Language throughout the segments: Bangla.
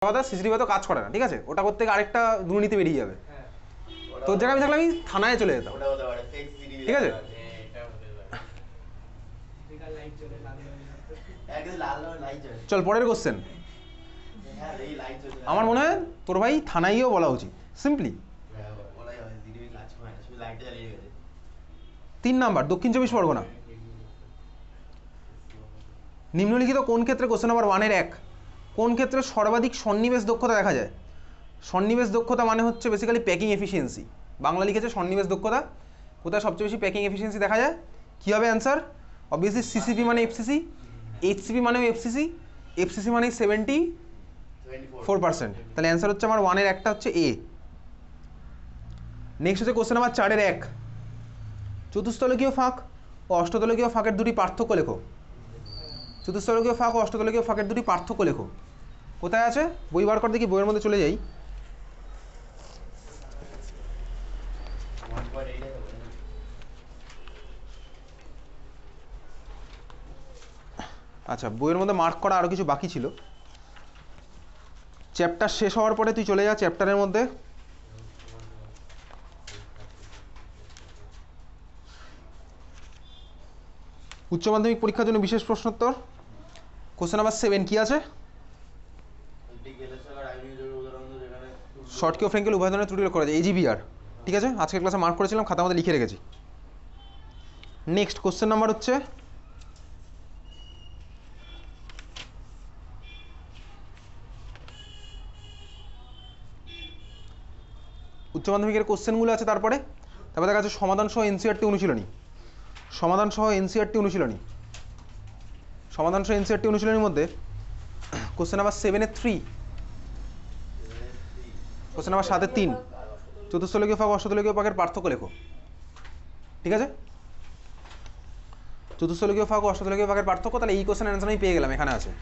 কথা সিসিটিভি তো কাজ করে না, ঠিক আছে, ওটা করতে গিয়ে আরেকটা দুর্নীতি বেরিয়ে যাবে। তোর জায়গায় আমি থাকলে আমি থানায় চলে যেতাম, ঠিক আছে। চল পরের কোশ্চেন। আমার মনে হয় তোর ভাই থানায়ও বলা উচিত সিম্পলি। 3 নাম্বার, দক্ষিণ 24 পরগনা। নিম্নলিখিত কোন ক্ষেত্রে, কোশ্চেন নাম্বার 1 এর 1, কোন ক্ষেত্রে সর্বাধিক সন্নিবেশ দক্ষতা দেখা যায়? সন্নিবেশ দক্ষতা মানে হচ্ছে বেসিক্যালি প্যাকিং এফিসিয়েন্সি। বাংলা লিখেছে সন্নিবেশ দক্ষতা, কোথায় সবচেয়ে বেশি প্যাকিং এফিসিয়েন্সি দেখা যায়? কী হবে অ্যান্সার? অবভিয়াসলি সিসিপি মানে এফসিসি, এইচসিপি মানেও এফসিসি, এফসিসি মানে 74%। তাহলে অ্যান্সার হচ্ছে আমার 1 এর 1টা হচ্ছে এ। নেক্সট হচ্ছে কোশ্চেন নাম্বার 4 এর 1, চতুস্তলকীয় ফাঁক ও অষ্টতলকীয় ফাঁকের দুটি পার্থক্য লেখো। চতুস্তলকীয় ফাঁক ও অষ্টতলকীয় ফাঁকের দুটি পার্থক্য লেখো। কোথায় আছে? বই বার কর দেখি, বইয়ের মধ্যে চলে যাই। আচ্ছা, বইয়ের মধ্যে মার্ক করা আরও কিছু বাকি ছিল। চ্যাপ্টার শেষ হওয়ার পরে তুই চলে যা চ্যাপ্টারের মধ্যে। উচ্চ মাধ্যমিক পরীক্ষার জন্য বিশেষ প্রশ্নোত্তর কোশ্চেন নাম্বার 7 কি আছে? শর্টকি ও ফ্র্যাঙ্কেল উভয় ধরনের ত্রুটি লক্ষ্য করা যায়, এজিবিআর, ঠিক আছে, আজকের ক্লাসে মার্ক করেছিলাম, খাতার মধ্যে লিখে রেখেছি। নেক্সট কোশ্চেন নাম্বার হচ্ছে উচ্চ মাধ্যমিকের কোশ্চেনগুলো আছে, তারপরে দেখা যাচ্ছে সমাধান সহ এনসিআরটি অনুশীলনী, সমাধান সহ এনসিআরটি অনুশীলনী, সমাধান সহ এনসিআরটি অনুশীলনীর মধ্যে কোশ্চেন নাম্বার 7-এর 3, কোশ্চেন নাম্বার 7-এর 3, চতুস্তলকীয় ফাঁক অষ্টতলকীয় ফাঁকের পার্থক্য লেখো, ঠিক আছে। চতুস্তলকীয় ফাঁক ও অষ্টতলকীয় ফাঁকের পার্থক্য, তাহলে এই কোশ্চেনের অ্যান্সার আমি পেয়ে গেলাম, এখানে আছে।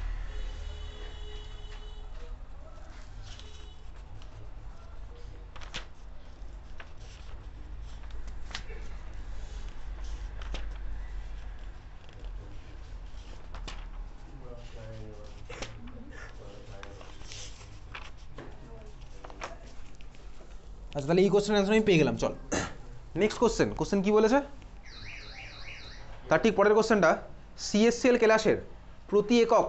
আচ্ছা, তাহলে এই কোশ্চেনের অ্যান্সার আমি পেয়ে গেলাম। চল নেক্সট কোশ্চেন। কোশ্চেন কি বলেছে তার ঠিক পরের কোশ্চেনটা, সিএসসিএল ক্লাসের প্রতি একক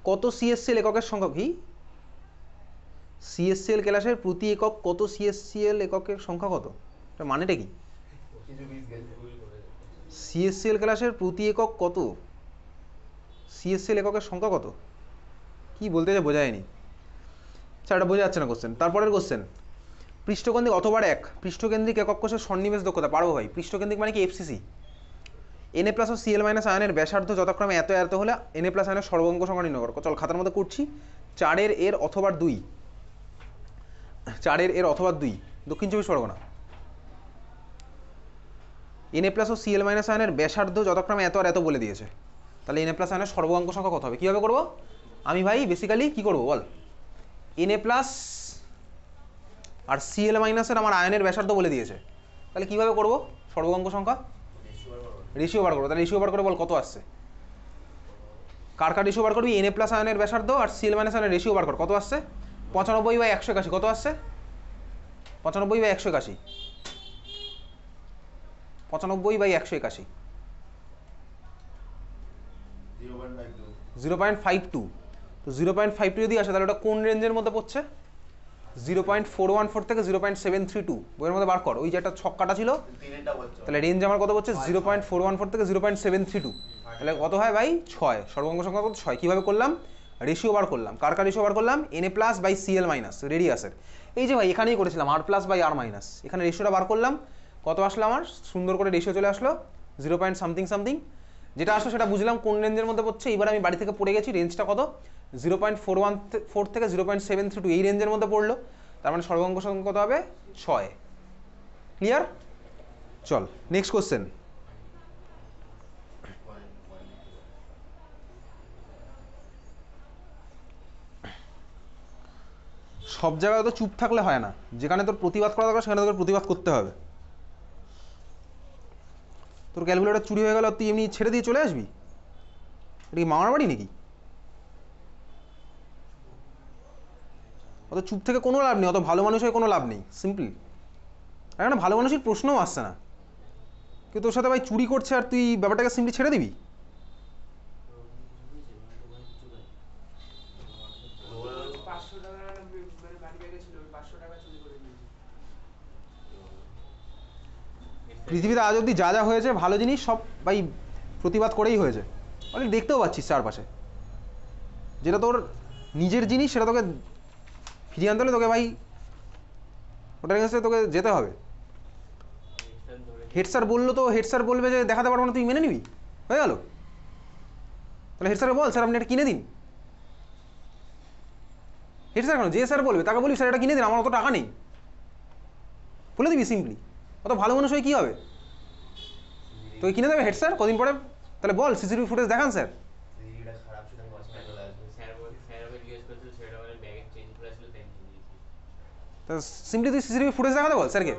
কত সিএসসিএল এককের সংখ্যা কি? সিএসসিএল ক্লাসের প্রতি একক কত সিএসসিএল এককের সংখ্যা কত? এটা মানেটা কি? সিএসসিএল ক্লাসের প্রতি একক কত সিএসসিএল এককের সংখ্যা কত? কি বলতে যে বোঝা যায়নি, স্যার এটা বোঝা যাচ্ছে না কোশ্চেন। তারপরের কোশ্চেন, পৃষ্ঠকেন্দ্রিক অথবা এক পৃষ্ঠকেন্দ্রিক একক কোষের সন্নিবেশ দক্ষতা। পারবো ভাই, পৃষ্ঠকেন্দ্রিক মানে কি? এফসিসি। এনএ প্লাস ও সিএল মাইনাস আয়নের ব্যাসার্ধ যথাক্রমে এত এত হলে এনএ প্লাস আয়নের সর্বাঙ্ক সংখ্যা নির্ণয় করো। চল খাতার মধ্যে করছি। 4-এর এর অথবা 2, 4-এর এর অথবা 2, দক্ষিণ 24 পরগনা। এনএ প্লাস ও সিএল মাইনাস আয়নের ব্যাসার্ধ যথাক্রমে এত আর এত বলে দিয়েছে, তাহলে এনএ প্লাস আয়নের সর্বাঙ্ক সংখ্যা কত হবে? কীভাবে করবো আমি ভাই? বেসিক্যালি কী করবো বল, এনএ প্লাস আর সিএল মাইনাসের আমার আয়নের ব্যাসার্ধ বলে দিয়েছে, তাহলে কীভাবে করবো সর্বাঙ্ক সংখ্যা? রেশিও বার করবো। তাহলে রেশিও বার করে বল কত আসছে? কার কার রেশিও বার করবি? এনএ প্লাস আয়নের ব্যাসার্ধ আর সিএল মাইনাস আয়নের রেশিও বার কর, কত আসছে? 95/181। কত আসছে? 95/181, 95/181, 0.52। তো 0.52 যদি আসে তাহলে ওটা কোন রেঞ্জের মধ্যে পড়ছে? 0.414 থেকে 0.732, বইয়ের মধ্যে বার কর। ওই যে একটা ছক্কাটা ছিল, তাহলে রেঞ্জ আমার কত পড়ছে? 0.414 থেকে 0.732, তাহলে কত হয় ভাই? 6। সর্বাঙ্ক সংখ্যা কত? 6। কীভাবে করলাম? রেশিও বার করলাম। কার কার রেশিও বার করলাম? NA plus by CL minus রেডিয়াসের। এই যে ভাই এখানেই করেছিলাম r plus by r minus, এখানে রেশিওটা বার করলাম। কত আসলো আমার? সুন্দর করে রেশিও চলে আসলো 0.something, যেটা আসলো সেটা বুঝলাম কোন রেঞ্জের মধ্যে পড়ছে। এবার আমি বাড়ি থেকে পড়ে গেছি রেঞ্জটা কত, 0.414 থেকে 0.732, এই রেঞ্জের মধ্যে পড়লো। তার মানে সর্বাঙ্ক সংখ্যা কত হবে? 6। ক্লিয়ার? চল নেক্সট কোশ্চেন। সব জায়গায় তো চুপ থাকলে হয় না, যেখানে তোর প্রতিবাদ করা দরকার সেখানে তোকে প্রতিবাদ করতে হবে। তোর ক্যালকুলেটর চুরি হয়ে গেল, তুই এমনি ছেড়ে দিয়ে চলে আসবি? এটা কি মামার বাড়ি নাকি? অত চুপ থেকে কোনো লাভ নেই, অত ভালো মানুষ হয়ে কোনো লাভ নেই, সিম্পল। আর একটা ভালো মানুষের প্রশ্নও আসছে না, কেউ তোর সাথে ভাই চুরি করছে আর তুই ব্যাপারটাকে সিম্পলি ছেড়ে দিবি? পৃথিবীতে আজ অব্দি যা যা হয়েছে ভালো জিনিস সব ভাই প্রতিবাদ করেই হয়েছে, অনেক দেখতেও পাচ্ছিস চারপাশে। যেটা তোর নিজের জিনিস সেটা তোকে ফিরিয়ে আনতে হলে তোকে ভাই ওটার কাছে তোকে যেতে হবে। হেড স্যার বললো তো হেড স্যার বলবে যে দেখাতে পারবো না, তুই মেনে নিবি, হয়ে গেল। তাহলে হেড স্যারকে বল স্যার আপনি এটা কিনে দিন। হেড স্যার কেন, যে স্যার বলবে তাকে বলি স্যার এটা কিনে দিন, আমার অত টাকা নেই, বলে দিবি সিম্পলি। অত ভালো মানুষ হয়ে কী হবে, তোকে কিনে দেবে হেড স্যার কদিন পরে। তাহলে বল সিসিটিভি ফুটেজ দেখান স্যার। তা সিম্পলি তুই সিসিটিভি ফুটেজ দেখাতে বল স্যারকে।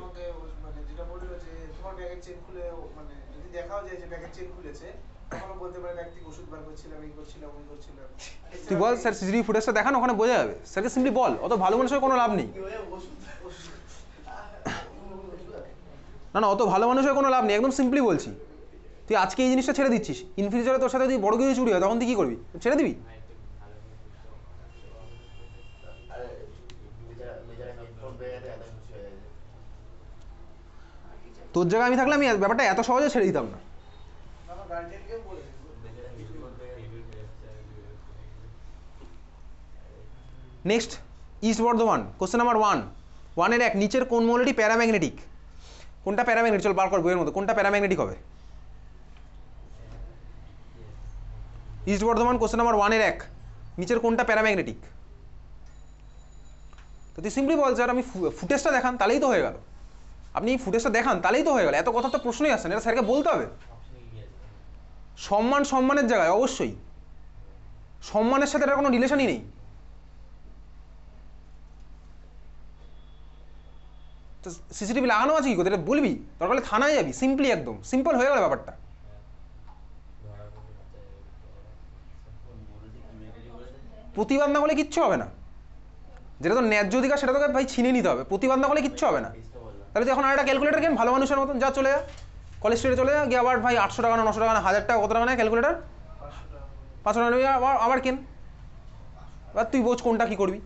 তুই বল স্যার সিসিটিভি ফুটেজটা দেখান, ওখানে বোঝা যাবে। স্যারকে সিম্পলি বল, অত ভালো মানুষের কোনো লাভ নেই। না না, অত ভালো মানুষের কোনো লাভ নেই, একদম সিম্পলি বলছি। তুই আজকে এই জিনিসটা ছেড়ে দিচ্ছিস, ইন ফিউচারে তোর সাথে যদি বড় কিছু চুরি হয় তখন তুই কী করবি, ছেড়ে দিবি? তোর জায়গায় আমি থাকলে আমি ব্যাপারটা এত সহজে ছেড়ে দিতাম না। Next, east Bardhaman, question number 1 1 নিচের কোন মৌলটি প্যারাম্যাগনেটিক? কোনটা প্যারাম্যাগনেটিক চল বার কর বইয়ের মধ্যে, কোনটা প্যারাম্যাগনেটিক হবে? ইস্ট বর্ধমান কোশ্চেন নাম্বার 1 নিচের কোনটা প্যারাম্যাগনেটিক? তো তুই সিম্পলি বল স্যার আমি ফুটেজটা দেখান, তাহলেই তো হয়ে গেল। আপনি ফুটেজটা দেখান তাহলেই তো হয়ে গেল, এত কথা তো প্রশ্নই আসছে না, এটা স্যারকে বলতে হবে। সম্মান সম্মানের জায়গায় অবশ্যই, সম্মানের সাথে এটা কোনো রিলেশনই নেই। তো সিসিটিভি লাগানো আছে কি করতে, এটা বলবি, দরকার হলে থানায় যাবি, সিম্পলি একদম সিম্পল হয়ে গেল ব্যাপারটা। প্রতিবাদ না করলে কিচ্ছু হবে না, যেটা তো ন্যায্য অধিকার সেটা তোকে ভাই ছিনিয়ে নিতে হবে, প্রতিবাদ না করলে কিচ্ছু হবে না। তাহলে তুই এখন আরেকটা ক্যালকুলেটার কেন ভালো মানুষের মতন, যা চলে যা কলেজ স্ট্রিটে চলে যা, গিয়ে আবার ভাই 800 টাকা না 900 টাকা না 1000 টাকা কত টাকা নেয় ক্যালকুলেটার, 500 টাকা নেবে, আবার কেন। এবার তুই বোঝ কোনটা কি করবি।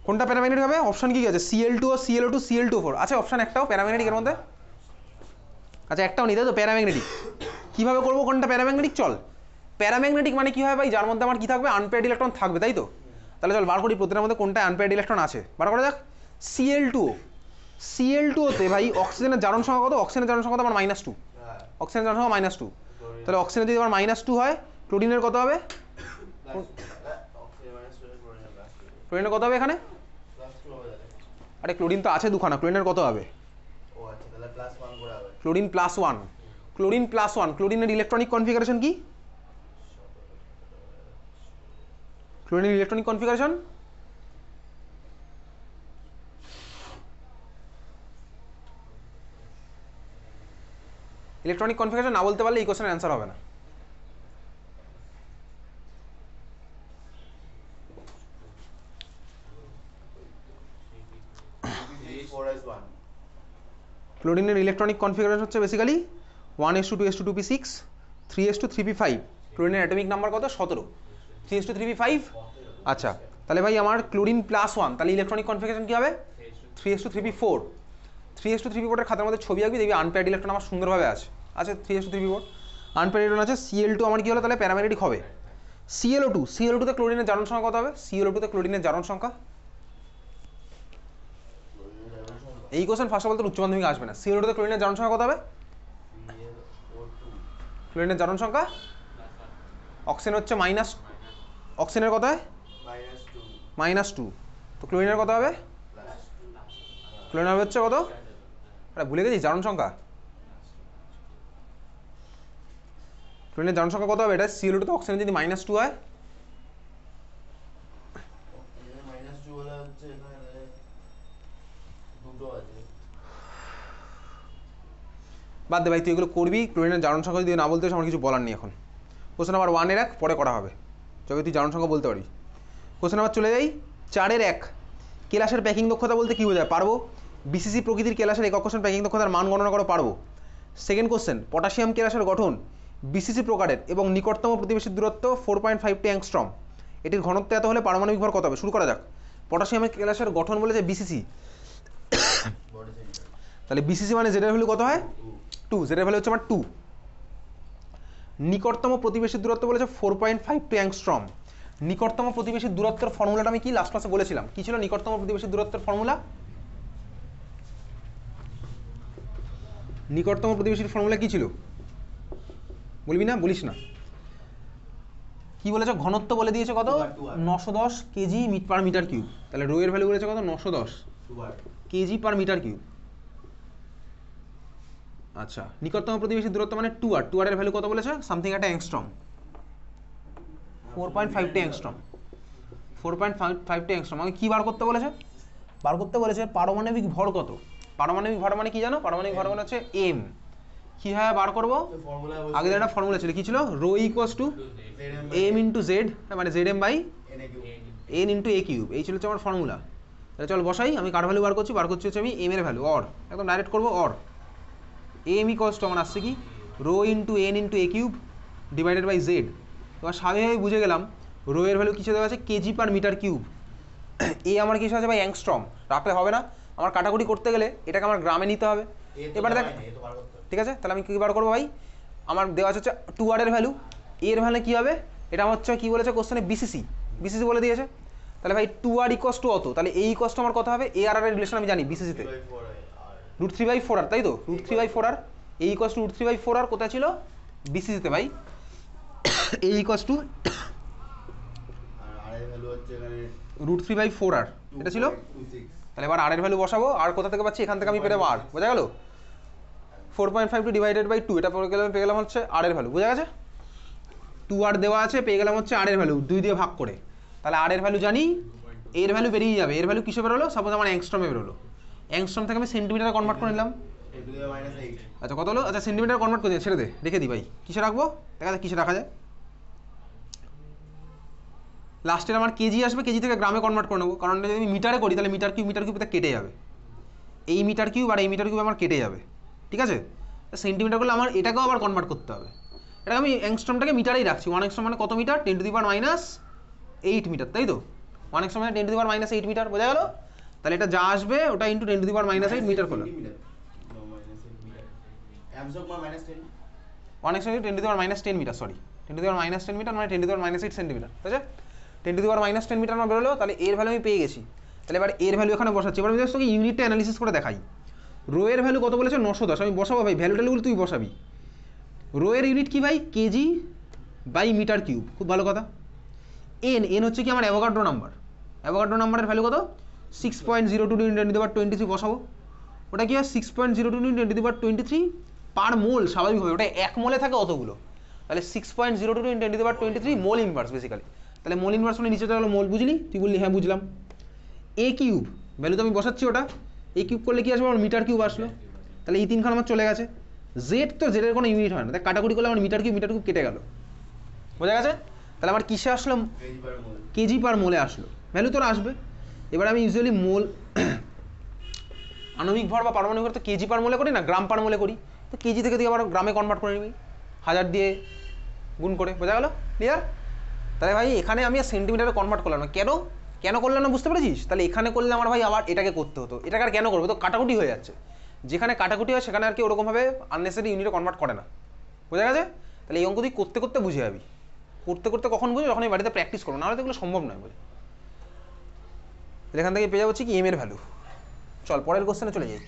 কোনটা প্যারাম্যাগনেটিক হবে? অপশন কি আছে? Cl2 ও Cl2 Cl2O4 আছে অপশন একটাও প্যারাম্যাগনেটিক এর মধ্যে? আচ্ছা একটাও নিতে তো প্যারাম্যাগনেটিক। কিভাবে করবো কোনটা প্যারাম্যাগনেটিক? চল, প্যারাম্যাগনেটিক মানে কি হয় ভাই, যার মধ্যে আমার কি থাকবে, আনপেয়ার্ড ইলেকট্রন থাকবে, তাই তো? তাহলে চল বার করি প্রত্যেকটার মধ্যে কোনটা আনপেয়ার্ড ইলেকট্রন আছে, বার করা যাক। Cl2তে ভাই অক্সিজেনের জারণ সংখ্যা কত? অক্সিজেনের জারণ সংখ্যা তো আমার -2, অক্সিজেনের জারণ সংখ্যা -2। তাহলে অক্সিজেন যদি আমার -2 হয়, ক্লোরিনের কত হবে? ক্লোরিনের কত হবে এখানে? আরে ক্লোরিন তো আছে দুখানা, ক্লোরিনের কত হবে? Chlorine +1, chlorine +1। ক্লোরিনের ইলেকট্রনিক কনফিগারেশন কি? ক্লোরিনের ইলেকট্রনিক কনফিগারেশন ইলেকট্রনিক কনফিগারেশন না বলতে পারলে এই কোশ্চেনের অ্যান্সার হবে না। ক্লোরিনের ইলেকট্রনিক কনফিগারেশন হচ্ছে basically 1s2 2s2 2p6 3s2 3p5। ক্লোরিনের অ্যাটমিক নাম্বার কত? 17। 3s2 3p5। আচ্ছা তাহলে ভাই আমার ক্লোরিন +1, তাহলে ইলেকট্রনিক কনফিগারেশন কি হবে? 3s2 3p4। 3s2 3p4 এর খাতার মধ্যে ছবি আঁকবি, দেখবি আনপেয়ার্ড ইলেকট্রন আমার সুন্দরভাবে আছে। আচ্ছা 3s2 3p4 আনপেয়ার্ড ইলেকট্রন আছে। Cl2 আমার কি হলো তাহলে প্যারাম্যাগনেটিক হবে। Cl2তে ক্লোরিনের জারণ সংখ্যা কত হবে? Cl2তে ক্লোরিনের জারণ সংখ্যা, এই কোশ্চেন ফার্স্ট অফ অল তোর উচ্চ মাধ্যমিক আসবে না। Cl2তে ক্লোরিনের জারণ সংখ্যা কত হবে? ক্লোরিনের জারণ সংখ্যা, অক্সিজেন হচ্ছে অক্সিজেনের কত হয়? -2। তো ক্লোরিনের কত হবে? ক্লোরিন হবে হচ্ছে কত? আরে ভুলে গেছি জারণ সংখ্যা। ক্লোরিনের জারণ সংখ্যা কত হবে? এটা Cl2তে অক্সিজেন যদি -2 হয়, বাদ দে ভাই, তুই এগুলো করবি। ক্লোরিনের জারণ সংখ্যা যদি না বলতে আমার কিছু বলার নেই এখন। কোশ্চেন নাম্বার 1 এর 1 পরে করা হবে, তবে তুই জারণ সংখ্যা বলতে পারবি। কোশ্চেন নাম্বার চলে যাই 4 এর 1, কেলাসের প্যাকিং দক্ষতা বলতে কী বোঝায়? পারবো। বিসিসি প্রকৃতির কেলাসের একক কোশ্চেন প্যাকিং দক্ষতার মান গণনা করো, পারবো। সেকেন্ড কোশ্চেন, পটাশিয়াম কেলাসের গঠন বিসিসি প্রকারের এবং নিকটতম প্রতিবেশীর দূরত্ব 4.52 অ্যাংস্ট্রম, এটির ঘনত্ব এত হলে পারমাণবিক ভর কত হবে? শুরু করা যাক। পটাশিয়ামের কেলাসের গঠন বলেছে বিসিসি, তাহলে বিসিসি মানে জেড এর ভ্যালু কত হয়? 2, জেড এর ভ্যালু হচ্ছে আমার 2। নিকটতম প্রতিবেশীর দূরত্ব বলেছে 4.52 অ্যাংস্ট্রম। নিকটতম প্রতিবেশীর দূরত্বের ফর্মুলাটা আমি কি লাস্ট ক্লাসে বলেছিলাম? কি ছিল নিকটতম প্রতিবেশীর দূরত্বের ফর্মুলা? নিকটতম প্রতিবেশীর ফর্মুলা কি ছিল? বলবি না? বলিস না। কি বলেছে? ঘনত্ব বলে দিয়েছে কত? 910 কেজি পার মিটার কিউব। তাহলে রো এর ভ্যালু বলেছে কত? 910 কেজি পার মিটার কিউব। আচ্ছা, নিকটতম প্রতিবেশীর দূরত্ব মানে 2r, 2r এর ভ্যালু কত বলেছে? সামথিং একটা অ্যাংস্ট্রম, 4.52 অ্যাংস্ট্রম, 4.52 অ্যাংস্ট্রম। আমাকে কি বার করতে বলেছে? বার করতে বলেছে পারমাণবিক ভর কত। পারমাণবিক ভর মানে কি জানো? পারমাণবিক ভর মানে হচ্ছে এম। কীভাবে বার করবো? আগে একটা ফর্মুলা ছিল, কি ছিল? Rho equals to M into Z, মানে Z M by N into A cube, এই ছিল হচ্ছে আমার ফর্মুলা। তাহলে চল বসাই, আমি কার ভ্যালু বার করছি হচ্ছে আমি এম এর ভ্যালু, অর একদম ডাইরেক্ট করবো। অর এম ইকুয়ালস টু আমার আসছে কি? Rho into n into A cube divided by z. এবার স্বাভাবিকভাবে বুঝে গেলাম রো এর ভ্যালু কিছু দেওয়া আছে কেজি পার মিটার কিউব, এ আমার কিছু আছে ভাই অ্যাংস্ট্রম। রাখলে হবে না, আমার কাটাকুটি করতে গেলে এটাকে আমার গ্রামে নিতে হবে। এবারে দেখ, ঠিক আছে, তাহলে আমি কী বার করবো ভাই? আমার দেওয়া আছে 2r এর ভ্যালু, এর ভ্যালু কী হবে? এটা আমার হচ্ছে কী বলেছে কোশ্চেনে? বিসিসি, বিসিসি বলে দিয়েছে। তাহলে ভাই 2r ইকোয়াস টু অত, তাহলে এই ইকোয়াস টু আমার কত হবে? এ আর আর এর রিলেশন আমি জানি বিসিসিতে, √3/4r, তাই তো? √3/4r, এই ইকোয়াস টু √3/4r কোথায় ছিল? বিসিসিতে ভাই। এই ইকোয়াস টু √3/4r, এটা ছিল। তাহলে এবার আর এর ভ্যালু বসাবো, আর কোথা থেকে পাচ্ছি? এখান থেকে আমি পেলাম আর, বোঝা গেল? 4.52 ডিভাইডেড বাই 2, এটা পেয়ে গেলাম হচ্ছে আর এর ভ্যালু, বোঝা গেছে? 2r দেওয়া আছে, পেয়ে গেলাম হচ্ছে আর এর ভ্যালু 2 দিয়ে ভাগ করে। তাহলে আর এর ভ্যালু জানি, এর ভ্যালু বেরিয়ে যাবে। এর ভ্যালু কিসে বেরোলো? সাপোজ আমার অ্যাংস্ট্রমে বেরোলো, অ্যাংস্ট্রম থেকে আমি সেন্টিমিটারে কনভার্ট করে নিলাম। আচ্ছা কত হলো? আচ্ছা সেন্টিমিটার কনভার্ট করে দিই, ছেড়ে দে, রেখে দিই ভাই। কিসে রাখবো? দেখা যায় কিসে রাখা যায়। লাস্টের আমার কেজি আসবে, কেজি থেকে গ্রামে কনভার্ট করে নেবো, কারণ যদি আমি মিটারে করি তাহলে মিটার কিউব এটা কেটে যাবে, এই মিটার কিউব আর এই মিটার কিউব আমার কেটে যাবে, ঠিক আছে? সেন্টিমিটার করলে আমার এটাকেও আবার কনভার্ট করতে হবে। এটাকে আমি অ্যাংস্ট্রমটাকে মিটারেই রাখছি। 1 অ্যাংস্ট্রম মানে কত মিটার? 10⁻⁸ মিটার, তাই তো? 1 অ্যাংস্ট্রম মানে 10⁻⁸ মিটার, বোঝা গেল? তাহলে এটা যা আসবে ওটা ইন্টু 10⁻⁸ মিটার করলাম। 1 অ্যাংস্ট্রম 10⁻⁻10 মিটার, সরি 10⁻⁻10 মিটার মানে 10⁻⁸ সেন্টিমিটার, ঠিক আছে? 10⁻⁻10 মিটার আমার বেরোলো। তাহলে এর ভ্যালু আমি পেয়ে গেছি। তাহলে এবার এর ভ্যালু এখানে বসাচ্ছি। এবার আমি জাস্ট তোকে ইউনিটটা অ্যানালিসিস করে দেখাই। রো এর ভ্যালু কত বলেছে? 910। আমি বসাবো ভাই, ভ্যালু ট্যালুগুলো তুই বসাবি। রো এর ইউনিট কি ভাই? কেজি বাই মিটার কিউব, খুব ভালো কথা। এন হচ্ছে কি আমার অ্যাভোগাড্রো নাম্বার, অ্যাভোগাড্রো নাম্বারের ভ্যালু কত? 6.02 × 10⁻23 বসাবো। ওটা কি হয়? 6.02 × 10⁻23 পার মোল, স্বাভাবিকভাবে ওটা 1 মোলে থাকে অতগুলো, তাহলে 6.02 × 10⁻23 মোল ইনভার্স বেসিক্যালি। তাহলে মোল ইনভার্স মানে নিচে হলো মোল, বুঝলি? তুই বললি হ্যাঁ বুঝলাম। এ কিউব ভ্যালু তো আমি বসাচ্ছি, ওটা এ কিউব করলে কি আসবে? আমার মিটার কিউব আসলো। তাহলে এই তিনখান আমার চলে গেছে। জেড তো জেডের কোনো ইউনিট হয় না, তাই কাটাকুটি করলে আমার মিটার কিউব কেটে গেল, বোঝা গেছে? তাহলে আমার কিসে আসলো? কেজি পার মোলে আসলো, ভ্যালু তোর আসবে। এবার আমি ইউজুয়ালি মোল আণবিক ভর বা পারমাণবিক ভর তো কেজি পার মোলে করি না, গ্রাম পার মোলে করি। তো কেজি থেকে তুই আবার গ্রামে কনভার্ট করে নিবি 1000 দিয়ে গুণ করে, বোঝা গেল? ক্লিয়ার? তাহলে ভাই এখানে আমি সেন্টিমিটারে কনভার্ট করলাম না, কেন করলাম না বুঝতে পেরেছিস? তাহলে এখানে করলে আমার ভাই আবার এটাকে করতে হতো, এটাকে আর কেন করবো? তো কাটাকুটি হয়ে যাচ্ছে। যেখানে কাটাকুটি হয় সেখানে আর কি ওরকমভাবে আননেসেসারি ইউনিটে কনভার্ট করে না, বোঝা গেছে? তাহলে এই অঙ্ক তুই করতে করতে বুঝে যাবি। করতে কখন বুঝবি? যখন এই বাড়িতে প্র্যাকটিস করবো, নাহলে তো এগুলো সম্ভব নয় বুঝলি। এখান থেকে পেয়ে যাচ্ছি কি এম এর ভ্যালু। চল পরের কোশ্চেনে চলে যাই।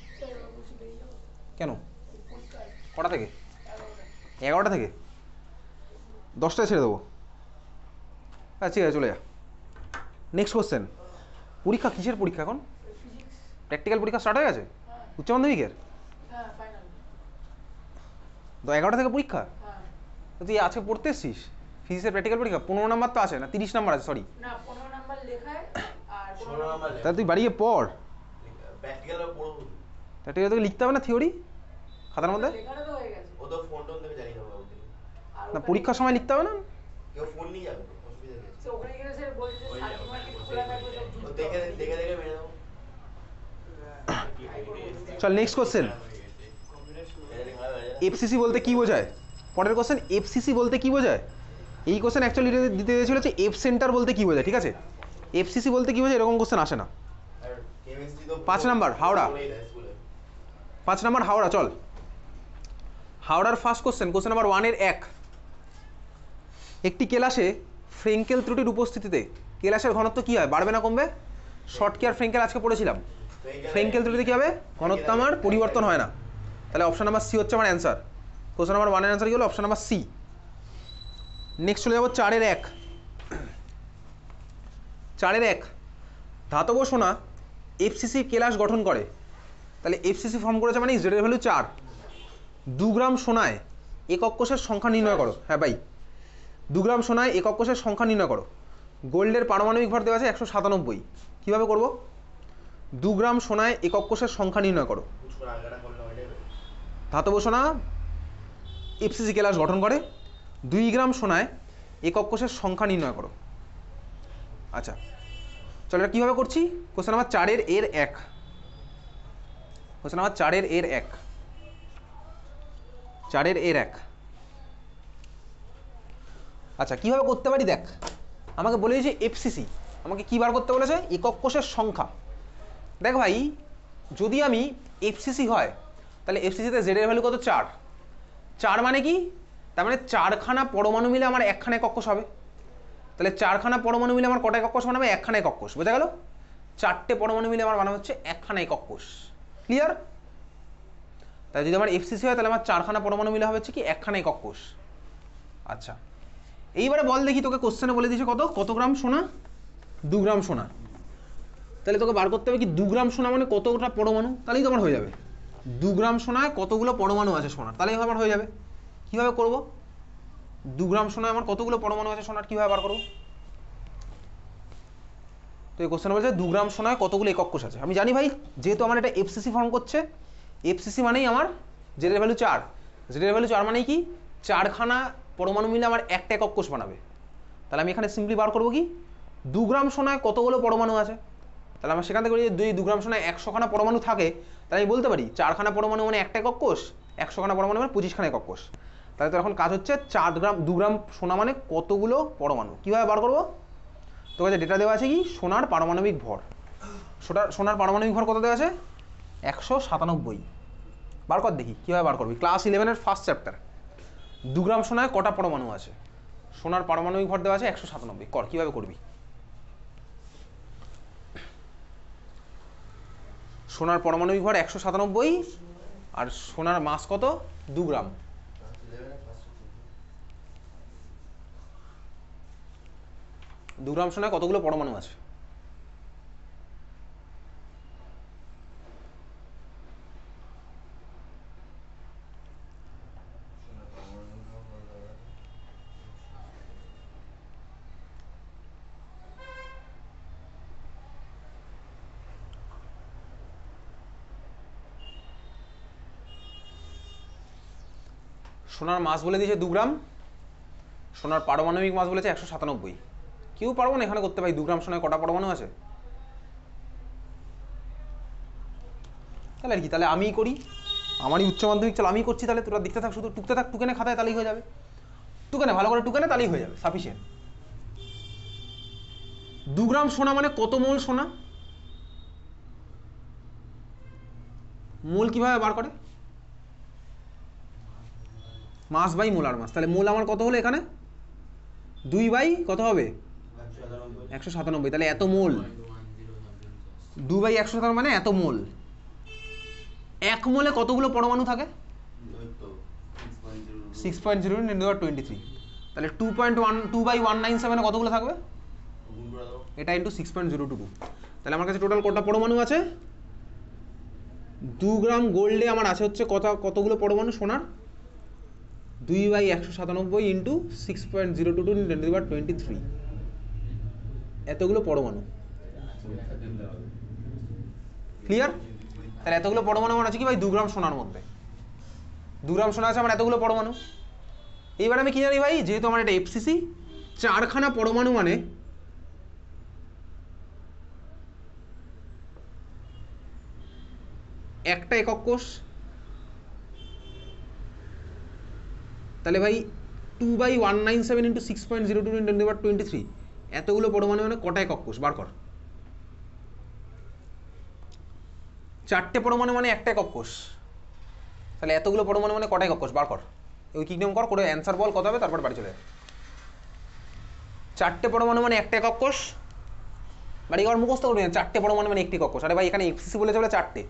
কেন? কটা থেকে? 11টা থেকে? 10টায় ছেড়ে দেবো? হ্যাঁ ঠিক আছে, চলে যা। Next question. পরীক্ষা কিসের পরীক্ষা এখন? প্র্যাকটিক্যাল পরীক্ষা স্টার্ট হয়ে গেছে উচ্চ মাধ্যমিকের? 11টা থেকে পরীক্ষা? তুই আজকে পড়তে এসছিস? ফিজিক্সের প্র্যাকটিক্যাল পরীক্ষা 15 নাম্বার তো আছে না, 30 নাম্বার আছে, সরি। তাহলে তুই বাড়িয়ে পড়। প্র্যাকটিক্যাল তোকে লিখতে হবে না থিওরি খাতার মধ্যে? না পরীক্ষার সময় লিখতে হবে না? কেউ ফোন নিয়ে যাবে অসুবিধা নেই। তো ওখানে গেলে স্যার বলছে যে সার্টিফিকেট খোলা থাকবে সব দেখে দেখে দেখে মেরে দেবো। চল নেক্সট কোশ্চেন। এফসিসি বলতে কি বোঝায়? পরের কোশ্চেন, এফসিসি বলতে কি বোঝায়? এই কোশ্চেন অ্যাকচুয়ালি দিতে দিয়েছিল যে এফ সেন্টার বলতে কি বোঝায়, ঠিক আছে? এফসিসি বলতে কি বোঝায় এরকম কোশ্চেন আসে না। আর কেমিস্ট্রি তো 5 নাম্বার হাওড়া, 5 নাম্বার হাওড়া। চল হাওড়ার ফার্স্ট কোশ্চেন, কোশ্চেন নাম্বার 1 এর 1। একটি কেলাসে ফ্রেঙ্কেল ত্রুটির উপস্থিতিতে কেলাসের ঘনত্ব কি হয়, বাড়বে না কমবে? শর্ট কি আর ফ্রেঙ্কেল আজকে পড়েছিলাম। ফ্রেঙ্কেল ত্রুটিতে কি হবে, ঘনত্ব আমার পরিবর্তন হয় না। তাহলে অপশন নাম্বার সি হচ্ছে আমার অ্যান্সার। কোশ্চেন নাম্বার 1 এর অ্যান্সার কি হলো? Option number C. নেক্সট চলে যাবো 4 এর 1। 4 এর 1, ধাতব সোনা এফসিসি কেলাস গঠন করে। তাহলে এফসিসি ফর্ম করেছে মানে জেড এর ভ্যালু 4। 2 গ্রাম সোনায় একক কোষের সংখ্যা নির্ণয় করো। হ্যাঁ ভাই, 2 গ্রাম সোনায় একক কোষের সংখ্যা নির্ণয় করো। গোল্ডের পারমাণবিক ভর দেওয়া আছে 197। কীভাবে করবো? 2 গ্রাম সোনায় একক কোষের সংখ্যা নির্ণয় করো। ধাতব সোনা এফসিসি কেলাস গঠন করে, 2 গ্রাম সোনায় একক কোষের সংখ্যা নির্ণয় করো। আচ্ছা চলো এটা কীভাবে করছি? কোশ্চেন নাম্বার 4 এর 1। কোশ্চেন নাম্বার 4 এর 1। 4 এর 1। আচ্ছা কীভাবে করতে পারি দেখ, আমাকে বলে দিয়েছে এফসিসি, আমাকে কী বার করতে বলেছে? একক কোষের সংখ্যা। দেখ ভাই, যদি আমি এফসিসি হয় তাহলে এফসিসিতে জেড এর ভ্যালু কত? 4। 4 মানে কি? তার মানে 4খানা পরমাণু মিলে আমার একখানা একক কোষ হবে। তাহলে 4খানা পরমাণু মিলে আমার কটা একক কোষ বানাবে? একখানা একক কোষ। বোঝা গেল? 4টে পরমাণু মিলে আমার বানানো হচ্ছে একখানা একক কোষ। ক্লিয়ার? তাই যদি আমার এফসিসি হয় তাহলে আমার 4খানা পরমাণু মিলে হবে হচ্ছে কি একখানা একক কোষ। আচ্ছা এইবারে বল দেখি, তোকে কোশ্চেনে বলে দিয়েছে কত গ্রাম সোনা? 2 গ্রাম সোনা। তাহলে তোকে বার করতে হবে কি 2 গ্রাম সোনা মানে কতটা পরমাণু, তাহলেই তো আমার হয়ে যাবে। 2 গ্রাম সোনায় কতগুলো পরমাণু আছে সোনার, তাহলেই আমার হয়ে যাবে। কীভাবে করবো? 2 গ্রাম সোনায় আমার কতগুলো পরমাণু আছে সোনার, কীভাবে বার করবো? তো এই কোশ্চেন বলছে 2 গ্রাম সোনায় কতগুলো একক কোষ আছে। আমি জানি ভাই, যেহেতু আমার এটা এফসিসি ফর্ম করছে, এফসিসি মানেই আমার জেড এর ভ্যালু 4। জেড এর ভ্যালু 4 মানেই কি 4খানা পরমাণু মিলে আমার একটা একক কোষ বানাবে। তাহলে আমি এখানে সিম্পলি বার করবো কি 2 গ্রাম সোনায় কতগুলো পরমাণু আছে। তাহলে আমার সেখান থেকে যদি 2 গ্রাম সোনায় 100খানা পরমাণু থাকে, তাহলে আমি বলতে পারি 4খানা পরমাণু মানে একটা একক কোষ, 100খানা পরমাণু মানে 25খানা একক কোষ। তাহলে তো এখন কাজ হচ্ছে 2 গ্রাম সোনা মানে কতগুলো পরমাণু। কীভাবে বার করবো? তো কাছে ডেটা দেওয়া আছে কি সোনার পারমাণবিক ভর। সোনার পারমাণবিক ভর কত দেওয়া আছে? 197। বার কর দেখি কীভাবে বার করবি। ক্লাস 11-এর ফার্স্ট চ্যাপ্টার। 2 গ্রাম সোনায় কটা পরমাণু আছে? সোনার পারমাণবিক ভর দেওয়া আছে 197। কর কীভাবে করবি। সোনার পারমাণবিক ভর 197 আর সোনার মাস কত? 2 গ্রাম। 2 গ্রাম সোনায় কতগুলো পরমাণু আছে? সোনার মাস বলে দিয়েছে 2 গ্রাম, সোনার পারমাণবিক মাস বলেছে 197। কেউ পারবো না এখানে করতে পারি 2 গ্রাম সোনায় কটা পরমাণু আছে। তাহলে আর কি, তাহলে আমিই করি, আমারই উচ্চ মাধ্যমিক, চল আমি করছি। তাহলে তোরা দেখতে থাক, শুধু টুকতে থাক, টুকেনে খাতায় তাহলেই হয়ে যাবে। টুকেনে ভালো করে টুকেনে তাহলেই হয়ে যাবে, সাফিসিয়েন্ট। 2 গ্রাম সোনা মানে কত মোল সোনা? মোল কিভাবে বার করে? মাস বাই মোলার মাস। তাহলে মোল আমার কত হলো এখানে? 2 বাই কত হবে? 197। তাহলে এত মোল, 2 বাই 197 মানে এত মোল। 1 মোলে কতগুলো পরমাণু থাকে? 6.0 × 1023। তাহলে 2.197 কতগুলো থাকবে? এটা ইন্টু 6.022। তাহলে আমার কাছে টোটাল কটা পরমাণু আছে? 2 গ্রাম গোল্ডে আমার আছে হচ্ছে কতগুলো পরমাণু সোনার? 2 বাই 197 ইন্টু 6.022 × 1023। এতগুলো পরমাণু। ক্লিয়ার? তাহলে এতগুলো পরমাণু আমার আছে কি ভাই 2 গ্রাম সোনার মধ্যে। 2 গ্রাম সোনা আছে আমার এতগুলো পরমাণু। এইবার আমি কি জানি ভাই, যেহেতু আমার এটা এফসিসি, 4খানা পরমাণু মানে একটা একক কোষ, তাহলে ভাই 2/197 × 6.02 × 10^23 এতগুলো পরমাণু মানে কটা একক কোষ বার কর। 4টে পরমাণু মানে একটা একক কোষ, তাহলে এতগুলো পরমাণু মানে কটা একক কোষ বার কর। ওই কি নিয়ম কর, করে অ্যান্সার বল কত হবে, তারপর বাড়ি চলে যাবে। 4টে পরমাণু মানে একটা একক কোষ, বাড়ি ঘর মুখস্থ করবি না। 4টে পরমাণু মানে একটি একক কোষ। আরে ভাই এখানে এফসিসি বলেছে বলে 4টে,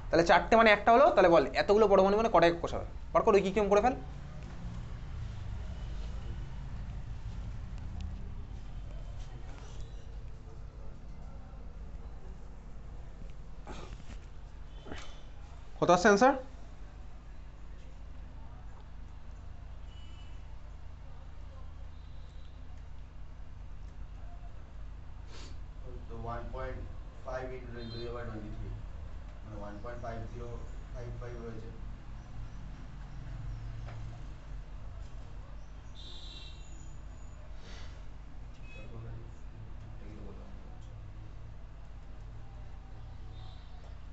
তাহলে 4টে মানে একটা হলো, তাহলে বল এতগুলো পরমাণু মানে কটা একক কোষ হবে, বার কর। ওই কি নিয়ম করে ফেল। কত আসছে অ্যান্সার? তো 1.5 × 10^23 মানে 1.5055 হয়েছে।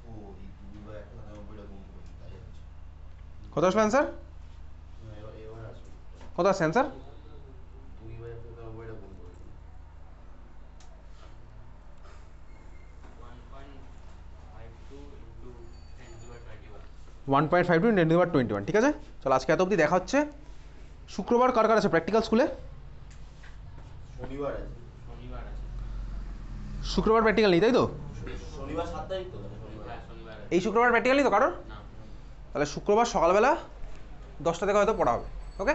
ও এই 2/197টা গুণ করছি, তাই হচ্ছে। কত আসবে অ্যান্সার? এবার আসবে কত আসছে অ্যান্সার? 2/197টা গুণ করছি। 1.52 × 10^21, ঠিক আছে। চলো আজকে এত অবধি, দেখা হচ্ছে শুক্রবার। কার কার আছে প্র্যাকটিক্যাল স্কুলে? শনিবার আছে। শুক্রবার প্র্যাকটিক্যাল নেই তাই তো? শনিবার 7 তারিখ তো, শনিবার। এই শুক্রবার প্র্যাকটিক্যাল নেই তো কারোর? তাহলে শুক্রবার সকালবেলা 10টা থেকে হয়তো পড়া হবে। ওকে।